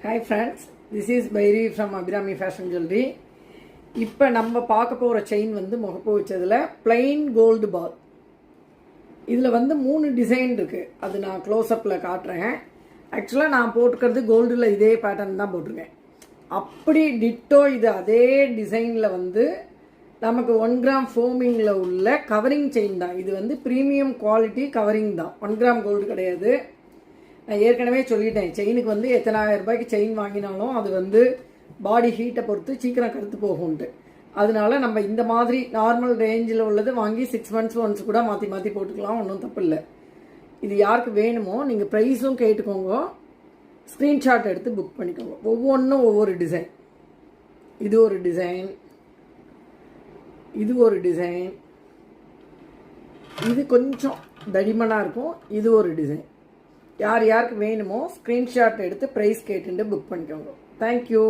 Hi friends, this is Bairi from Abhirami Fashion Jewelry. இப்போ நம்ம பார்க்க போகிற செயின் வந்து முகப்பு வச்சதில் plain gold ball. இதில் வந்து 3 டிசைன் இருக்குது. அது நான் க்ளோஸ்அப்பில் காட்டுறேன். ஆக்சுவலாக நான் போட்டுக்கிறது கோல்டில் இதே பேட்டர்ன் தான் போட்டிருக்கேன். அப்படி டிட்டோ இது அதே டிசைனில் வந்து நமக்கு 1 கிராம் ஃபோமிங்கில் உள்ள கவரிங் செயின் தான். இது வந்து ப்ரீமியம் குவாலிட்டி கவரிங் தான், 1 கிராம் கோல்டு கிடையாது. நான் ஏற்கனவே சொல்லிட்டேன், செயினுக்கு வந்து எத்தனாயிரம் ரூபாய்க்கு செயின் வாங்கினாலும் அது வந்து பாடி ஹீட்டை பொறுத்து சீக்கிரம் கருத்து போகும்ட்டு. அதனால நம்ம இந்த மாதிரி நார்மல் ரேஞ்சில் உள்ளது வாங்கி 6 months ஒன்ஸ் கூட மாற்றி மாற்றி போட்டுக்கலாம், ஒன்றும் தப்பு இல்லை. இது யாருக்கு வேணுமோ நீங்கள் ப்ரைஸும் கேட்டுக்கோங்க, ஸ்க்ரீன்ஷாட் எடுத்து புக் பண்ணிக்கோங்க. ஒவ்வொன்றும் ஒவ்வொரு டிசைன். இது ஒரு டிசைன், இது ஒரு டிசைன், இது கொஞ்சம் தடிமனாக இருக்கும், இது ஒரு டிசைன். யாருக்கு வேணுமோ ஸ்க்ரீன்ஷாட் எடுத்து ப்ரைஸ் கேட்டுட்டு புக் பண்ணிக்கோங்க. தேங்க்யூ.